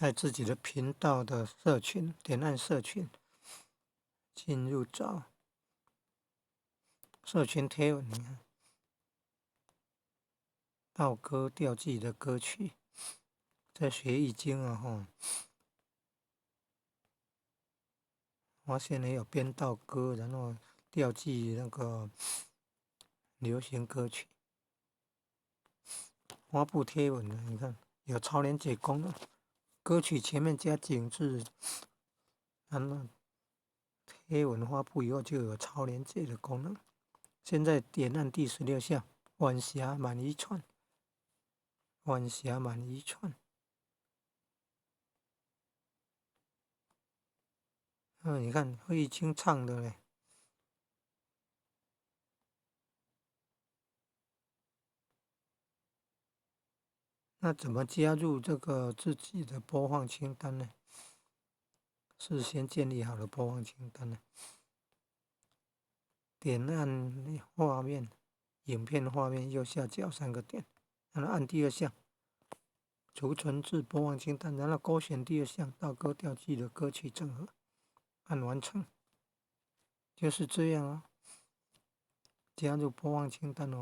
在自己的频道的社群，点按社群，进入找社群贴文，你看道歌调自己的歌曲，在学易经啊哈，发现也有编道歌，然后调记那个流行歌曲。发布贴文呢，你看有超连结功能，歌曲前面加井字，那贴文发布以后就有超连结的功能。现在点按第16项，晚霞满一串，晚霞满一串。你看易经唱的嘞。那怎么加入这个自己的播放清单呢？事先建立好的播放清单呢？点按画面，影片画面右下角3个点，然后按第2项，储存至播放清单，然后勾选第2项道歌调记的歌曲整合，按完成，就是这样啊，加入播放清单哦。